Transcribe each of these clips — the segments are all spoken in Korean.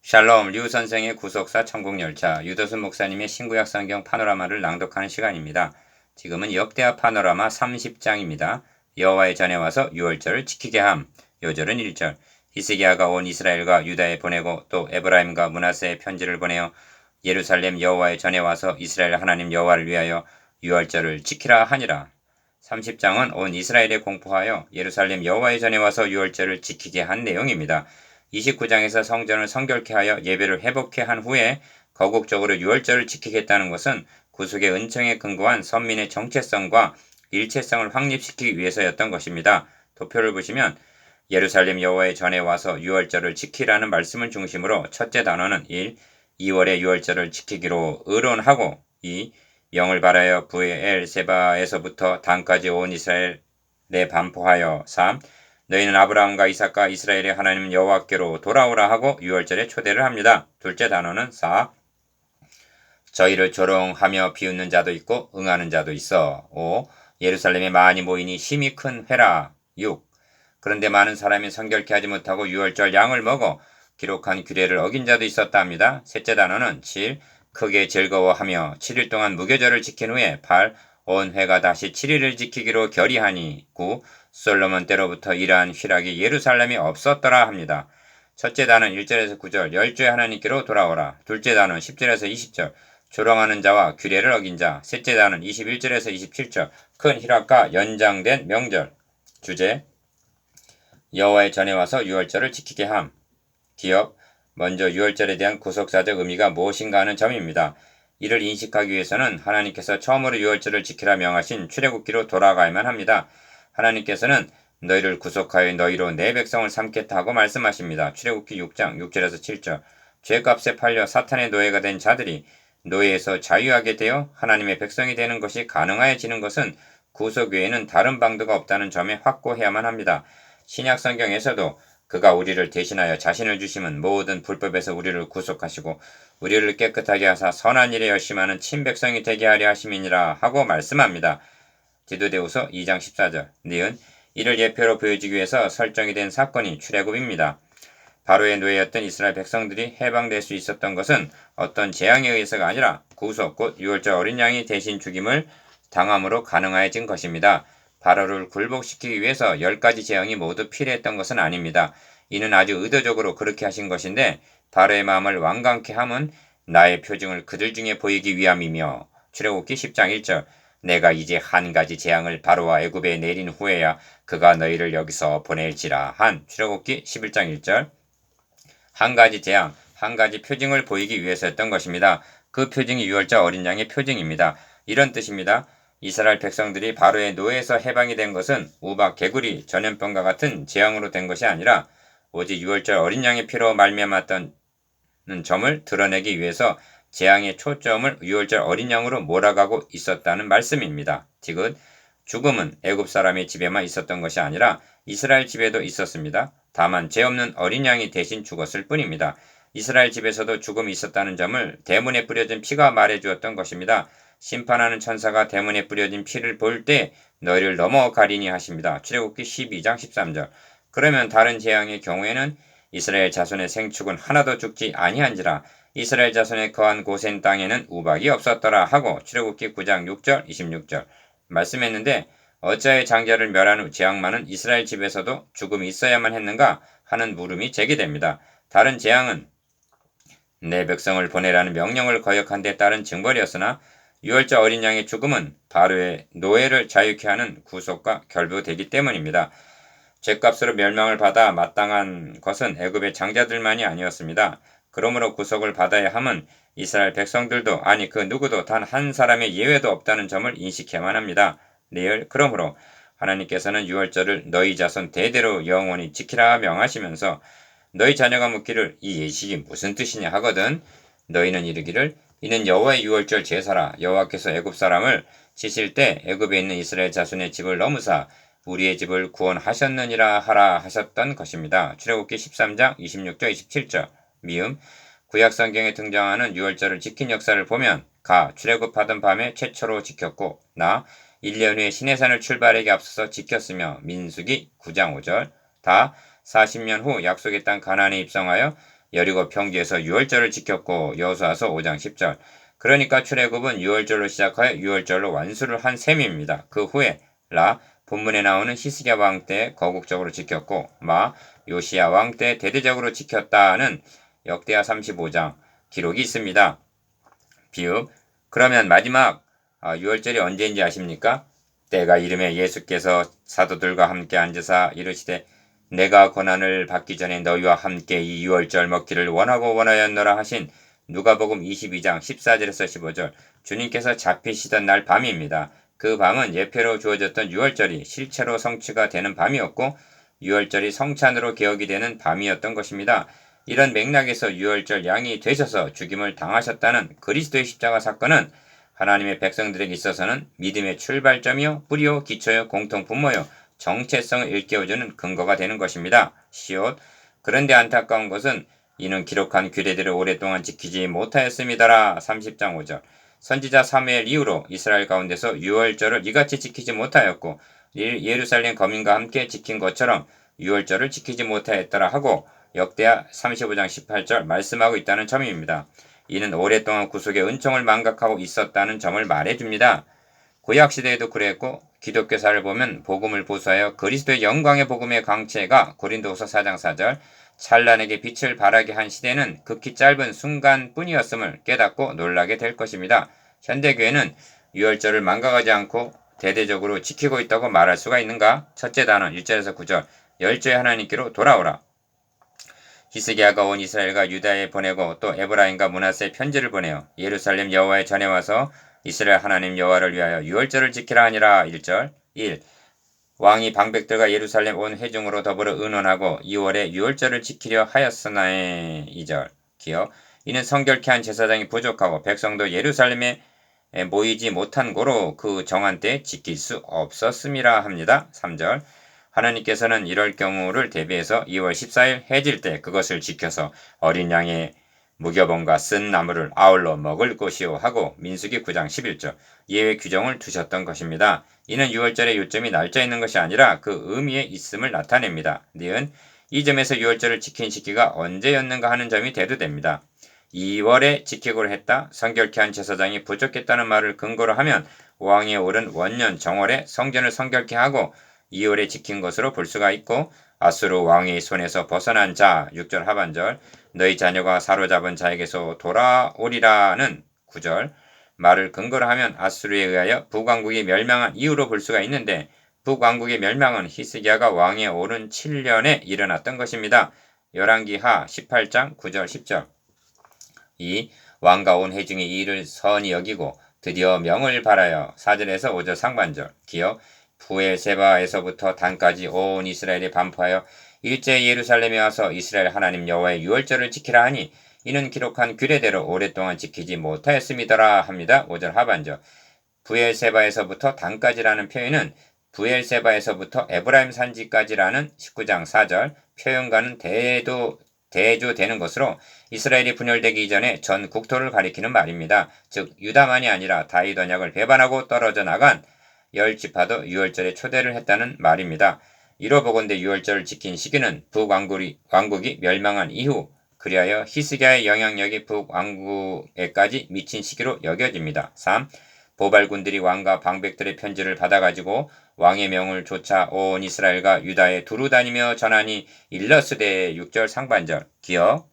샬롬 류 선생의 구속사 천국열차 유도순 목사님의 신구약 성경 파노라마를 낭독하는 시간입니다. 지금은 역대하 파노라마 30장입니다. 여호와의 전에 와서 유월절을 지키게 함. 요절은 1절. 히스기야가 온 이스라엘과 유다에 보내고 또 에브라임과 므낫세에 편지를 보내어 예루살렘 여호와의 전에 와서 이스라엘 하나님 여호와를 위하여 유월절을 지키라 하니라. 30장은 온 이스라엘에 공포하여 예루살렘 여호와의 전에 와서 유월절을 지키게 한 내용입니다. 29장에서 성전을 성결케 하여 예배를 회복케 한 후에 거국적으로 유월절을 지키겠다는 것은 구속의 은총에 근거한 선민의 정체성과 일체성을 확립시키기 위해서였던 것입니다. 도표를 보시면 예루살렘 여호와의 전에 와서 유월절을 지키라는 말씀을 중심으로 첫째 단어는 1. 2월에 유월절을 지키기로 의론하고 2. 명을 발하여 부엘세바에서부터 단까지 온 이스라엘에 반포하여 3. 너희는 아브라함과 이삭과 이스라엘의 하나님 여호와께로 돌아오라 하고 유월절에 초대를 합니다. 둘째 단어는 4. 저희를 조롱하며 비웃는 자도 있고 응하는 자도 있어. 5. 예루살렘에 많이 모이니 심히 큰 회라. 6. 그런데 많은 사람이 성결케 하지 못하고 유월절 양을 먹어 기록한 규례를 어긴 자도 있었다 합니다. 셋째 단어는 7. 크게 즐거워하며 7일 동안 무교절을 지킨 후에 8. 온 회가 다시 7일을 지키기로 결의하니 9. 솔로몬 때로부터 이러한 희락이 예루살렘에 없었더라 합니다. 첫째 단은 1절에서 9절 열주의 하나님께로 돌아오라. 둘째 단은 10절에서 20절 조롱하는 자와 규례를 어긴 자. 셋째 단은 21절에서 27절 큰 희락과 연장된 명절. 주제 여호와의 전에 와서 유월절을 지키게 함. 기업 먼저 유월절에 대한 구속사적 의미가 무엇인가 하는 점입니다. 이를 인식하기 위해서는 하나님께서 처음으로 유월절을 지키라 명하신 출애굽기로 돌아가야만 합니다. 하나님께서는 너희를 구속하여 너희로 내 백성을 삼겠다 하고 말씀하십니다. 출애굽기 6장 6절에서 7절 죄값에 팔려 사탄의 노예가 된 자들이 노예에서 자유하게 되어 하나님의 백성이 되는 것이 가능해지는 것은 구속 외에는 다른 방도가 없다는 점에 확고해야만 합니다. 신약 성경에서도 그가 우리를 대신하여 자신을 주심은 모든 불법에서 우리를 구속하시고 우리를 깨끗하게 하사 선한 일에 열심하는 친백성이 되게 하려 하심이니라 하고 말씀합니다. 디도데후서 2장 14절 니은 이를 예표로 보여주기 위해서 설정이 된 사건이 출애굽입니다. 바로의 노예였던 이스라엘 백성들이 해방될 수 있었던 것은 어떤 재앙에 의해서가 아니라 구속 곧 유월절 어린 양이 대신 죽임을 당함으로 가능해진 것입니다. 바로를 굴복시키기 위해서 10가지 재앙이 모두 필요했던 것은 아닙니다. 이는 아주 의도적으로 그렇게 하신 것인데 바로의 마음을 완강케 함은 나의 표징을 그들 중에 보이기 위함이며 출애굽기 10장 1절 내가 이제 한 가지 재앙을 바로와 애굽에 내린 후에야 그가 너희를 여기서 보낼지라 한 출애굽기 11장 1절 한 가지 재앙, 한 가지 표징을 보이기 위해서였던 것입니다. 그 표징이 유월절 어린 양의 표징입니다. 이런 뜻입니다. 이스라엘 백성들이 바로의 노예에서 해방이 된 것은 우박, 개구리, 전염병과 같은 재앙으로 된 것이 아니라 오직 유월절 어린 양의 피로 말미암았다는 점을 드러내기 위해서 재앙의 초점을 유월절 어린 양으로 몰아가고 있었다는 말씀입니다. 지금 죽음은 애굽 사람의 집에만 있었던 것이 아니라 이스라엘 집에도 있었습니다. 다만 죄 없는 어린 양이 대신 죽었을 뿐입니다. 이스라엘 집에서도 죽음이 있었다는 점을 대문에 뿌려진 피가 말해주었던 것입니다. 심판하는 천사가 대문에 뿌려진 피를 볼 때 너희를 넘어가리니 하십니다. 출애굽기 12장 13절 그러면 다른 재앙의 경우에는 이스라엘 자손의 생축은 하나도 죽지 아니한지라 이스라엘 자손의 거한 고센 땅에는 우박이 없었더라 하고 출애굽기 9장 6절 26절 말씀했는데 어찌하여 장자를 멸한 후 재앙만은 이스라엘 집에서도 죽음이 있어야만 했는가 하는 물음이 제기됩니다. 다른 재앙은 내 백성을 보내라는 명령을 거역한 데 따른 징벌이었으나 유월절 어린 양의 죽음은 바로의 노예를 자유케 하는 구속과 결부되기 때문입니다. 죗값으로 멸망을 받아 마땅한 것은 애굽의 장자들만이 아니었습니다. 그러므로 구속을 받아야 함은 이스라엘 백성들도 아니 그 누구도 단 한 사람의 예외도 없다는 점을 인식해야만 합니다. 그러므로 하나님께서는 유월절을 너희 자손 대대로 영원히 지키라 명하시면서 너희 자녀가 묻기를 이 예식이 무슨 뜻이냐 하거든 너희는 이르기를 이는 여호와의 유월절 제사라 여호와께서 애굽 사람을 치실 때 애굽에 있는 이스라엘 자손의 집을 넘으사 우리의 집을 구원하셨느니라 하라 하셨던 것입니다. 출애굽기 13장 26절 27절 미음 구약 성경에 등장하는 유월절을 지킨 역사를 보면 가 출애굽하던 밤에 최초로 지켰고 나 1년 후에 시내산을 출발하기 앞서서 지켰으며 민수기 9장 5절 다 40년 후 약속의 땅 가나안에 입성하여 여리고 평지에서 유월절을 지켰고 여호수아서 5장 10절. 그러니까 출애굽은 유월절로 시작하여 유월절로 완수를 한 셈입니다. 그 후에 라 본문에 나오는 히스기야 왕 때 거국적으로 지켰고 마 요시야 왕 때 대대적으로 지켰다는 역대하 35장 기록이 있습니다. 비읍 그러면 마지막 유월절이 언제인지 아십니까? 때가 이름에 예수께서 사도들과 함께 앉으사 이르시되 내가 고난을 받기 전에 너희와 함께 이 유월절 먹기를 원하고 원하였노라 하신 누가복음 22장 14절에서 15절 주님께서 잡히시던 날 밤입니다. 그 밤은 예표로 주어졌던 유월절이 실체로 성취가 되는 밤이었고 유월절이 성찬으로 기억이 되는 밤이었던 것입니다. 이런 맥락에서 유월절 양이 되셔서 죽임을 당하셨다는 그리스도의 십자가 사건은 하나님의 백성들에게 있어서는 믿음의 출발점이요 뿌리요 기초요 공통분모요 정체성을 일깨워주는 근거가 되는 것입니다. 시옷 그런데 안타까운 것은 이는 기록한 규례들을 오랫동안 지키지 못하였음이더라. 30장 5절 선지자 사무엘 이후로 이스라엘 가운데서 유월절을 이같이 지키지 못하였고 예루살렘 거민과 함께 지킨 것처럼 유월절을 지키지 못하였더라 하고 역대하 35장 18절 말씀하고 있다는 점입니다. 이는 오랫동안 구속의 은총을 망각하고 있었다는 점을 말해줍니다. 구약시대에도 그랬고 기독교사를 보면 복음을 보수하여 그리스도의 영광의 복음의 광채가 고린도후서 4장 4절 찬란하게 빛을 발하게 한 시대는 극히 짧은 순간뿐이었음을 깨닫고 놀라게 될 것입니다. 현대교회는 유월절을 망각하지 않고 대대적으로 지키고 있다고 말할 수가 있는가? 첫째 단어 1절에서 9절 열조의 하나님께로 돌아오라. 히스기야가 온 이스라엘과 유다에 보내고 또 에브라임과 므낫세에 편지를 보내어 예루살렘 여호와의 전에 와서 이스라엘 하나님 여호와를 위하여 유월절을 지키라 하니라. 1절 1. 왕이 방백들과 예루살렘 온 회중으로 더불어 의논하고 2월에 유월절을 지키려 하였으나에. 2절 기억 이는 성결케 한 제사장이 부족하고 백성도 예루살렘에 모이지 못한 고로 그 정한 때 지킬 수 없었음이라 합니다. 3절 하나님께서는 이럴 경우를 대비해서 2월 14일 해질 때 그것을 지켜서 어린 양의 무교봉과 쓴 나무를 아울러 먹을 것이요 하고 민수기 9장 11절 예외 규정을 두셨던 것입니다. 이는 유월절의 요점이 날짜 있는 것이 아니라 그 의미에 있음을 나타냅니다. 니은 이 점에서 유월절을 지킨 시기가 언제였는가 하는 점이 대두됩니다. 2월에 지키고를 했다. 성결케 한 제사장이 부족했다는 말을 근거로 하면 왕위에 오른 원년 정월에 성전을 성결케 하고 2월에 지킨 것으로 볼 수가 있고 아수르 왕의 손에서 벗어난 자 6절 하반절 너희 자녀가 사로잡은 자에게서 돌아오리라는 9절 말을 근거로 하면 아수르에 의하여 북왕국이 멸망한 이유로 볼 수가 있는데 북왕국의 멸망은 히스기야가 왕위에 오른 7년에 일어났던 것입니다. 열왕기하 18장 9절 10절 2. 왕과 온 회중이 이 일을 선히 여기고 드디어 명을 바라여 4절에서 5절 상반절 기억 부엘세바에서부터 단까지 온 이스라엘에 반포하여 일제 예루살렘에 와서 이스라엘 하나님 여호와의 유월절을 지키라 하니 이는 기록한 규례대로 오랫동안 지키지 못하였음이더라 합니다. 5절 하반절 부엘세바에서부터 단까지라는 표현은 부엘세바에서부터 에브라임 산지까지라는 19장 4절 표현과는 대조되는 것으로 이스라엘이 분열되기 이전에 전 국토를 가리키는 말입니다. 즉 유다만이 아니라 다윗 언약을 배반하고 떨어져 나간 10지파도 유월절에 초대를 했다는 말입니다. 이로 보건대 유월절을 지킨 시기는 북왕국이 멸망한 이후 그리하여 히스기야의 영향력이 북왕국에까지 미친 시기로 여겨집니다. 3. 보발군들이 왕과 방백들의 편지를 받아가지고 왕의 명을 좇아 온 이스라엘과 유다에 두루 다니며 전하니 일러스되 6절 상반절 기억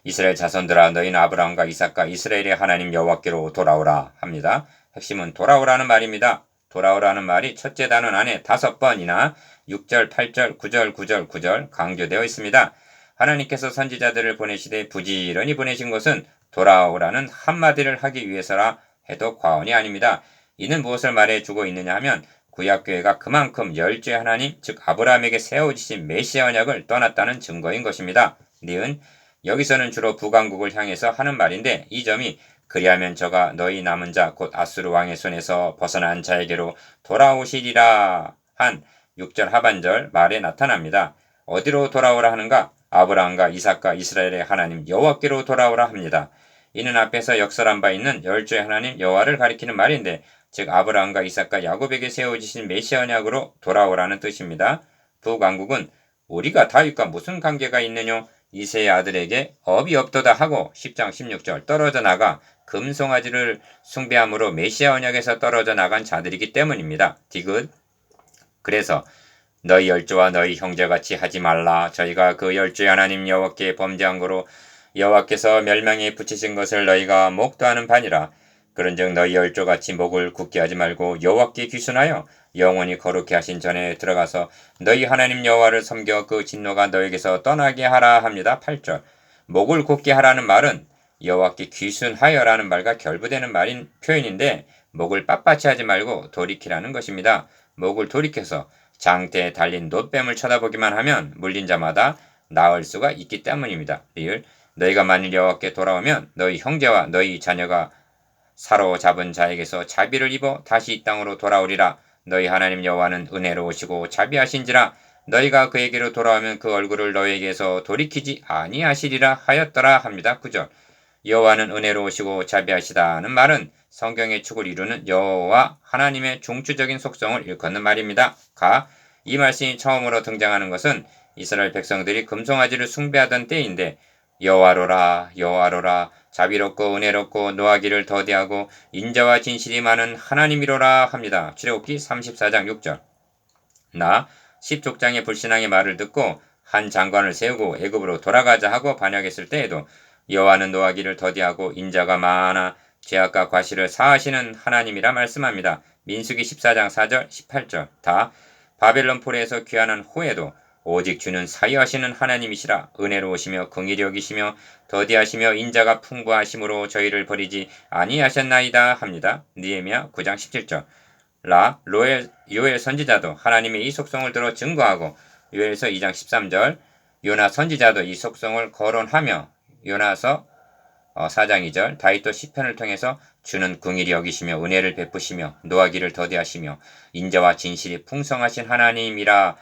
이스라엘 자손들아 너희는 아브라함과 이삭과 이스라엘의 하나님 여호와께로 돌아오라 합니다. 핵심은 돌아오라는 말입니다. 돌아오라는 말이 첫째 단원 안에 5번이나 6절, 8절, 9절, 9절, 9절 강조되어 있습니다. 하나님께서 선지자들을 보내시되 부지런히 보내신 것은 돌아오라는 한마디를 하기 위해서라 해도 과언이 아닙니다. 이는 무엇을 말해주고 있느냐 하면 구약교회가 그만큼 열주의 하나님 즉 아브라함에게 세워지신 메시아 언약을 떠났다는 증거인 것입니다. 니은 여기서는 주로 북왕국을 향해서 하는 말인데 이 점이 그리하면 저가 너희 남은 자 곧 아수르 왕의 손에서 벗어난 자에게로 돌아오시리라 한 6절 하반절 말에 나타납니다. 어디로 돌아오라 하는가? 아브라함과 이삭과 이스라엘의 하나님 여호와께로 돌아오라 합니다. 이는 앞에서 역설한 바 있는 열주의 하나님 여호와를 가리키는 말인데 즉 아브라함과 이삭과 야곱에게 세워지신 메시아 언약으로 돌아오라는 뜻입니다. 북왕국은 우리가 다윗과 무슨 관계가 있느냐? 이새의 아들에게 업이 없도다 하고 10장 16절 떨어져 나가 금송아지를 숭배함으로 메시아 언약에서 떨어져 나간 자들이기 때문입니다. 디귿. 그래서 너희 열조와 너희 형제같이 하지 말라. 저희가 그 열조의 하나님 여호와께 범죄한 거로 여호와께서 멸망에 붙이신 것을 너희가 목도하는 바니라. 그런즉 너희 열조같이 목을 굳게 하지 말고 여호와께 귀순하여 영원히 거룩히 하신 전에 들어가서 너희 하나님 여호와를 섬겨 그 진노가 너에게서 떠나게 하라 합니다. 8절. 목을 굳게 하라는 말은 여호와께 귀순하여라는 말과 결부되는 말인 표현인데 목을 빳빳이 하지 말고 돌이키라는 것입니다. 목을 돌이켜서 장대에 달린 놋뱀을 쳐다보기만 하면 물린 자마다 나을 수가 있기 때문입니다. 리을. 너희가 만일 여호와께 돌아오면 너희 형제와 너희 자녀가 사로잡은 자에게서 자비를 입어 다시 이 땅으로 돌아오리라. 너희 하나님 여호와는 은혜로우시고 자비하신지라. 너희가 그에게로 돌아오면 그 얼굴을 너희에게서 돌이키지 아니하시리라 하였더라 합니다. 9절. 여호와는 은혜로우시고 자비하시다는 말은 성경의 축을 이루는 여호와 하나님의 중추적인 속성을 일컫는 말입니다. 이 말씀이 처음으로 등장하는 것은 이스라엘 백성들이 금송아지를 숭배하던 때인데 여호와로라 여호와로라 자비롭고 은혜롭고 노하기를 더디하고 인자와 진실이 많은 하나님이로라 합니다. 출애굽기 34장 6절. 나 십족장의 불신앙의 말을 듣고 한 장관을 세우고 애굽으로 돌아가자 하고 반역했을 때에도 여호와는 노하기를 더디하고 인자가 많아 죄악과 과실을 사하시는 하나님이라 말씀합니다. 민수기 14장 4절 18절. 다 바벨론 포로에서 귀환한 후에도 오직 주는 사유하시는 하나님이시라. 은혜로우시며 긍휼히 여기시며 더디하시며 인자가 풍부하심으로 저희를 버리지 아니하셨나이다 합니다. 느헤미야 9장 17절. 요엘 선지자도 하나님의 이 속성을 들어 증거하고 요엘서 2장 13절. 요나 선지자도 이 속성을 거론하며 요나서 4장 2절. 다윗도 시편을 통해서 주는 긍휼히 여기시며 은혜를 베푸시며 노하기를 더디하시며 인자와 진실이 풍성하신 하나님이라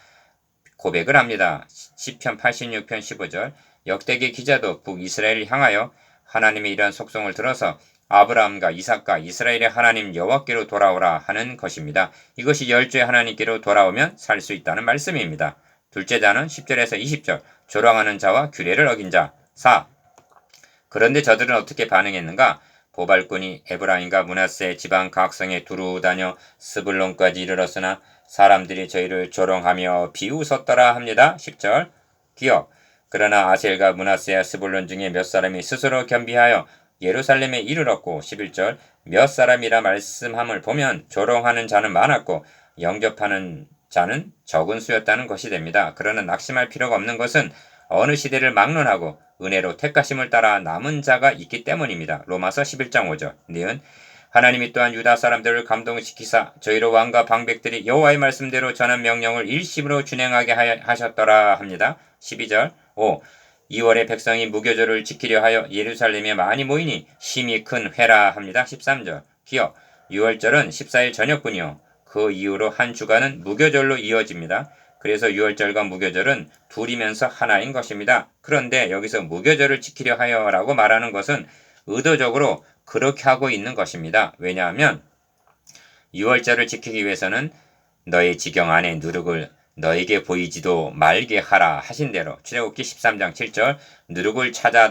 고백을 합니다. 시편 86편 15절. 역대기 기자도 북이스라엘을 향하여 하나님의 이러한 속성을 들어서 아브라함과 이삭과 이스라엘의 하나님 여호와께로 돌아오라 하는 것입니다. 이것이 열조의 하나님께로 돌아오면 살 수 있다는 말씀입니다. 둘째 자는 10절에서 20절. 조롱하는 자와 규례를 어긴 자. 4. 그런데 저들은 어떻게 반응했는가? 보발꾼이 에브라임과 므낫세 지방 각성에 두루 다녀 스불론까지 이르렀으나 사람들이 저희를 조롱하며 비웃었더라 합니다. 10절. 기억. 그러나 아셀과 므낫세와 스불론 중에 몇 사람이 스스로 겸비하여 예루살렘에 이르렀고 11절. 몇 사람이라 말씀함을 보면 조롱하는 자는 많았고 영접하는 자는 적은 수였다는 것이 됩니다. 그러나 낙심할 필요가 없는 것은 어느 시대를 막론하고 은혜로 택하심을 따라 남은 자가 있기 때문입니다. 로마서 11장 5절. 니은 하나님이 또한 유다 사람들을 감동시키사 저희로 왕과 방백들이 여호와의 말씀대로 전한 명령을 일심으로 준행하게 하셨더라 합니다. 12절. 5. 2월에 백성이 무교절을 지키려 하여 예루살렘에 많이 모이니 심히 큰 회라 합니다. 13절. 기억. 6월절은 14일 저녁뿐이요. 그 이후로 한 주간은 무교절로 이어집니다. 그래서 6월절과 무교절은 둘이면서 하나인 것입니다. 그런데 여기서 무교절을 지키려 하여라고 말하는 것은 의도적으로 그렇게 하고 있는 것입니다. 왜냐하면 6월절을 지키기 위해서는 너의 지경 안에 누룩을 너에게 보이지도 말게 하라 하신 대로 출애굽기 13장 7절 누룩을 찾아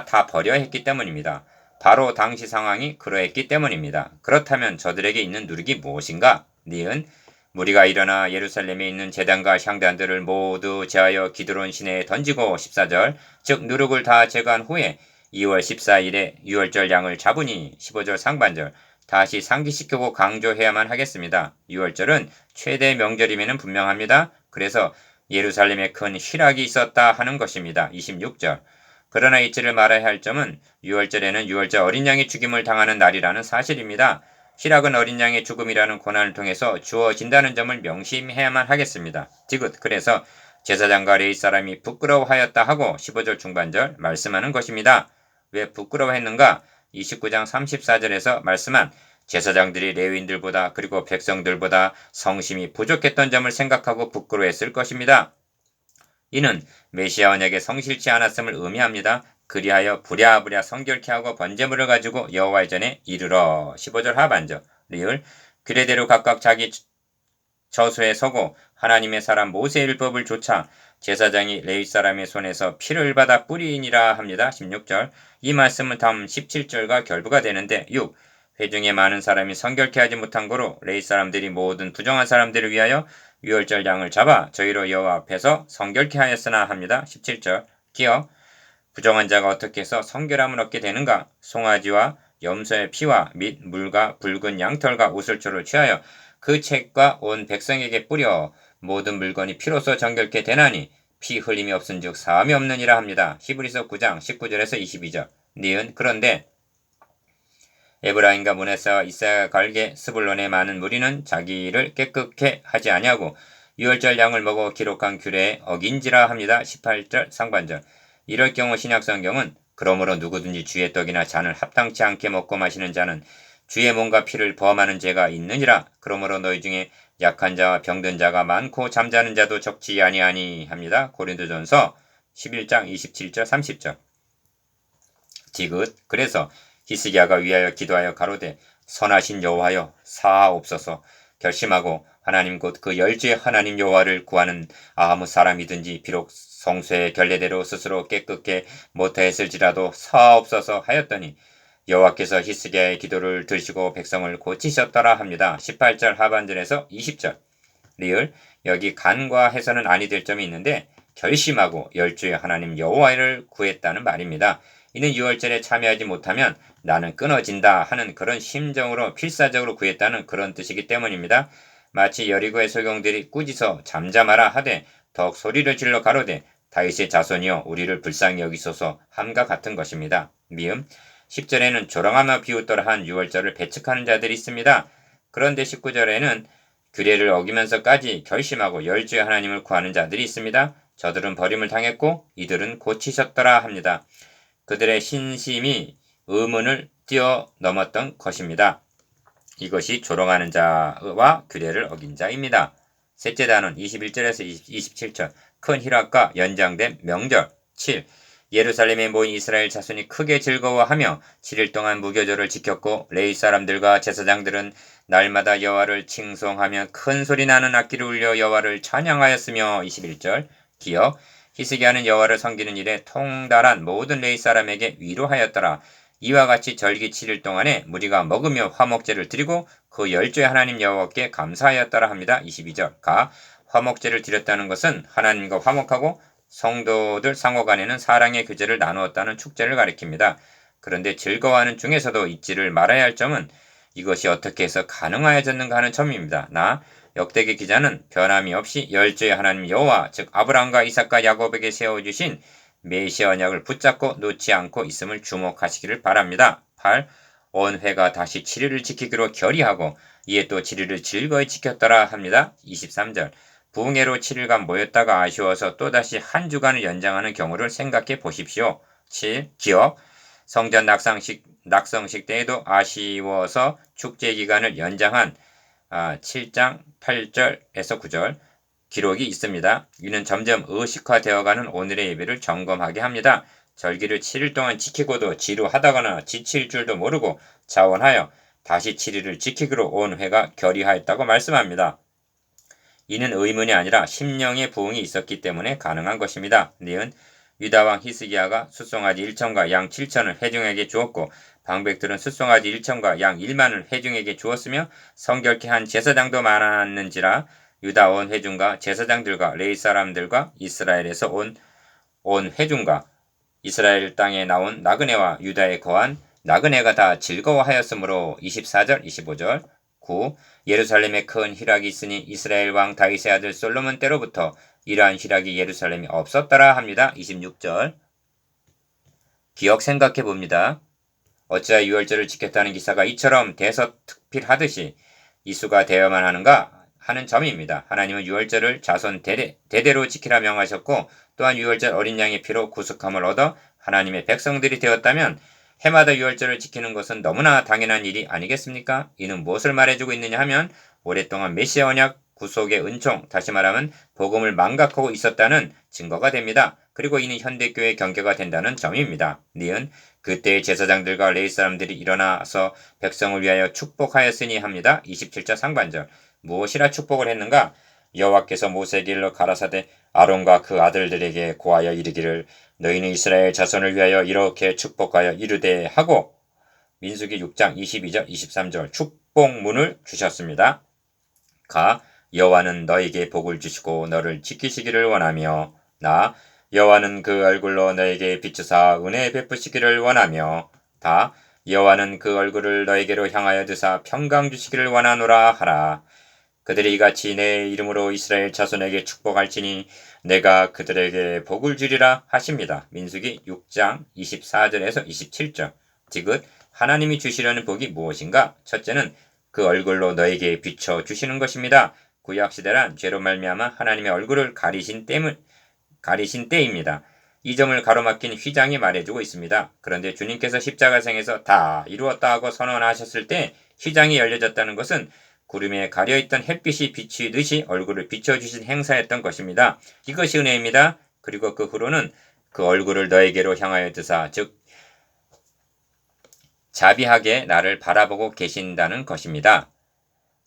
다 버려 했기 때문입니다. 바로 당시 상황이 그러했기 때문입니다. 그렇다면 저들에게 있는 누룩이 무엇인가? 니은 무리가 일어나 예루살렘에 있는 제단과 향단들을 모두 제하여 기드론 시내에 던지고 14절 즉 누룩을 다 제거한 후에 2월 14일에 6월절 양을 잡으니 15절 상반절 다시 상기시키고 강조해야만 하겠습니다. 6월절은 최대 명절임에는 분명합니다. 그래서 예루살렘에 큰 희락이 있었다 하는 것입니다. 26절. 그러나 이치를 말해야 할 점은 6월절에는 6월절 어린 양이 죽임을 당하는 날이라는 사실입니다. 희락은 어린 양의 죽음이라는 고난을 통해서 주어진다는 점을 명심해야만 하겠습니다. 디귿. 그래서 제사장과 레위 사람이 부끄러워하였다 하고 15절 중반절 말씀하는 것입니다. 왜 부끄러워했는가? 29장 34절에서 말씀한 제사장들이 레위인들보다 그리고 백성들보다 성심이 부족했던 점을 생각하고 부끄러워했을 것입니다. 이는 메시아 언약에 성실치 않았음을 의미합니다. 그리하여 부랴부랴 성결케 하고 번제물을 가지고 여호와의 전에 이르러 15절 하반절 리을 규례대로 각각 자기 처소에 서고 하나님의 사람 모세의 율법을 좇아 제사장이 레위 사람의 손에서 피를 받아 뿌리니라 합니다. 16절. 이 말씀은 다음 17절과 결부가 되는데 6. 회중에 많은 사람이 성결케 하지 못한 고로 레위 사람들이 모든 부정한 사람들을 위하여 유월절 양을 잡아 저희로 여호와 앞에서 성결케 하였으나 합니다. 17절. 기억. 부정한 자가 어떻게 해서 성결함을 얻게 되는가? 송아지와 염소의 피와 및 물과 붉은 양털과 우슬초를 취하여 그 책과 온 백성에게 뿌려 모든 물건이 피로써 정결케 되나니 피 흘림이 없은즉 사함이 없느니라 합니다. 히브리서 9장 19절에서 22절. 니은 그런데 에브라임과 므낫세와 이사야 갈게 스불론의 많은 무리는 자기를 깨끗게 하지 아니하고 유월절 양을 먹어 기록한 규례에 어긴지라 합니다. 18절 상반절. 이럴 경우 신약성경은 그러므로 누구든지 주의 떡이나 잔을 합당치 않게 먹고 마시는 자는 주의 몸과 피를 범하는 죄가 있느니라. 그러므로 너희 중에 약한 자와 병든 자가 많고 잠자는 자도 적지 아니하니 합니다. 고린도전서 11장 27절 30절. 지긋 그래서 히스기야가 위하여 기도하여 가로되 선하신 여호와여 사하옵소서 결심하고 하나님 곧 그 열주의 하나님 여호와를 구하는 아무 사람이든지 비록 성소의 결례대로 스스로 깨끗게 못하였을지라도 사하옵소서 하였더니 여호와께서 히스기야의 기도를 들으시고 백성을 고치셨더라 합니다. 18절 하반절에서 20절. 리을 여기 간과 해서는 아니 될 점이 있는데 결심하고 열주의 하나님 여호와를 구했다는 말입니다. 이는 유월절에 참여하지 못하면 나는 끊어진다 하는 그런 심정으로 필사적으로 구했다는 그런 뜻이기 때문입니다. 마치 여리고의 소경들이 꾸짖어 잠잠하라 하되 더욱 소리를 질러 가로되 다윗의 자손이여 우리를 불쌍히 여기소서 함과 같은 것입니다. 미음 10절에는 조롱하며 비웃더라 한 유월절을 배척하는 자들이 있습니다. 그런데 19절에는 규례를 어기면서까지 결심하고 열주의 하나님을 구하는 자들이 있습니다. 저들은 버림을 당했고 이들은 고치셨더라 합니다. 그들의 신심이 의문을 뛰어넘었던 것입니다. 이것이 조롱하는 자와 규례를 어긴 자입니다. 셋째 단원 21절에서 27절 큰 희락과 연장된 명절 7. 예루살렘에 모인 이스라엘 자손이 크게 즐거워하며 7일 동안 무교절을 지켰고 레위 사람들과 제사장들은 날마다 여호와를 칭송하며 큰 소리 나는 악기를 울려 여호와를 찬양하였으며 21절 기억 히스기야는 여호와를 섬기는 일에 통달한 모든 레위 사람에게 위로하였더라. 이와 같이 절기 7일 동안에 무리가 먹으며 화목제를 드리고 그 열주의 하나님 여호와께 감사하였더라 합니다. 22절 가 화목제를 드렸다는 것은 하나님과 화목하고 성도들 상호간에는 사랑의 교제를 나누었다는 축제를 가리킵니다. 그런데 즐거워하는 중에서도 잊지를 말아야 할 점은 이것이 어떻게 해서 가능하여졌는가 하는 점입니다. 역대기 기자는 변함이 없이 열주의 하나님 여호와 즉 아브라함과 이삭과 야곱에게 세워주신 메시아 언약을 붙잡고 놓지 않고 있음을 주목하시기를 바랍니다. 8. 온 회가 다시 7일을 지키기로 결의하고 이에 또 7일을 즐거이 지켰더라 합니다. 23절 부흥회로 7일간 모였다가 아쉬워서 또다시 한 주간을 연장하는 경우를 생각해 보십시오. 7. 기억 성전 낙성식 때에도 아쉬워서 축제 기간을 연장한 7장 8절에서 9절 기록이 있습니다. 이는 점점 의식화되어가는 오늘의 예배를 점검하게 합니다. 절기를 7일 동안 지키고도 지루하다거나 지칠 줄도 모르고 자원하여 다시 7일을 지키기로 온 회가 결의하였다고 말씀합니다. 이는 의문이 아니라 심령의 부흥이 있었기 때문에 가능한 것입니다. 니은 유다왕 히스기야가 숫송아지 1천과 양 7천을 회중에게 주었고 방백들은 숫송아지 1천과 양 1만을 회중에게 주었으며 성결케 한 제사장도 많았는지라 유다 온 회중과 제사장들과 레위 사람들과 이스라엘에서 온 회중과 이스라엘 땅에 나온 나그네와 유다에 거한 나그네가 다 즐거워하였으므로 24절 25절 9. 예루살렘에 큰 희락이 있으니 이스라엘 왕 다윗의 아들 솔로몬 때로부터 이러한 희락이 예루살렘에 없었더라 합니다. 26절 기억 생각해 봅니다. 어찌하여 유월절을 지켰다는 기사가 이처럼 대서특필하듯이 이수가 되어야만 하는가 하는 점입니다. 하나님은 유월절을 자손 대대로 지키라 명하셨고 또한 유월절 어린 양의 피로 구속함을 얻어 하나님의 백성들이 되었다면 해마다 유월절을 지키는 것은 너무나 당연한 일이 아니겠습니까? 이는 무엇을 말해주고 있느냐 하면 오랫동안 메시아 언약 구속의 은총, 다시 말하면 복음을 망각하고 있었다는 증거가 됩니다. 그리고 이는 현대교회의 경계가 된다는 점입니다. 니은 그때의 제사장들과 레위 사람들이 일어나서 백성을 위하여 축복하였으니 합니다. 27절 상반절 무엇이라 축복을 했는가? 여호와께서 모세에게 일러 가라사대 아론과 그 아들들에게 고하여 이르기를 너희는 이스라엘 자손을 위하여 이렇게 축복하여 이르되 하고 민수기 6장 22절 23절 축복문을 주셨습니다. 가 여호와는 너에게 복을 주시고 너를 지키시기를 원하며 나 여호와는 그 얼굴로 너에게 비추사 은혜 베푸시기를 원하며 다 여호와는 그 얼굴을 너에게로 향하여 드사 평강 주시기를 원하노라 하라. 그들이 이같이 내 이름으로 이스라엘 자손에게 축복할지니 내가 그들에게 복을 주리라 하십니다. 민수기 6장 24절에서 27절. 지긋 하나님이 주시려는 복이 무엇인가? 첫째는 그 얼굴로 너에게 비춰 주시는 것입니다. 구약시대란 죄로 말미암아 하나님의 얼굴을 가리신 때입니다. 이 점을 가로막힌 휘장이 말해주고 있습니다. 그런데 주님께서 십자가상에서 다 이루었다 하고 선언하셨을 때 휘장이 열려졌다는 것은 구름에 가려있던 햇빛이 비추듯이 얼굴을 비춰주신 행사였던 것입니다. 이것이 은혜입니다. 그리고 그 후로는 그 얼굴을 너에게로 향하여 드사 즉 자비하게 나를 바라보고 계신다는 것입니다.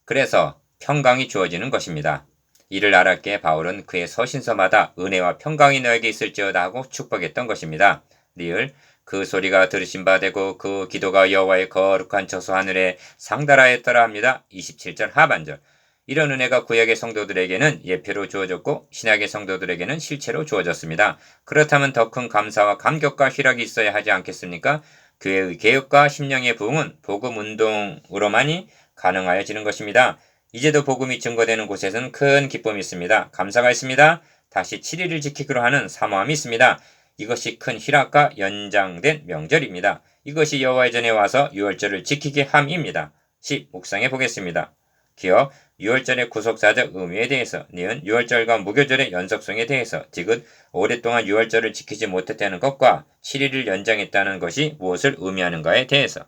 그래서 평강이 주어지는 것입니다. 이를 알았기에 바울은 그의 서신서마다 은혜와 평강이 너에게 있을지어다 하고 축복했던 것입니다. 리을 그 소리가 들으신 바 되고 그 기도가 여호와의 거룩한 저수 하늘에 상달하였더라 합니다. 27절 하반절. 이런 은혜가 구약의 성도들에게는 예표로 주어졌고 신약의 성도들에게는 실체로 주어졌습니다. 그렇다면 더 큰 감사와 감격과 희락이 있어야 하지 않겠습니까? 교회의 개혁과 심령의 부흥은 복음 운동으로만이 가능하여지는 것입니다. 이제도 복음이 증거되는 곳에서는 큰 기쁨이 있습니다. 감사가 있습니다. 다시 7일을 지키기로 하는 사모함이 있습니다. 이것이 큰 희락과 연장된 명절입니다. 이것이 여호와의 전에 와서 유월절을 지키게 함입니다. 10. 묵상해 보겠습니다. 기억 유월절의 구속사적 의미에 대해서 니은 유월절과 무교절의 연속성에 대해서 지긋 오랫동안 유월절을 지키지 못했다는 것과 7일을 연장했다는 것이 무엇을 의미하는가에 대해서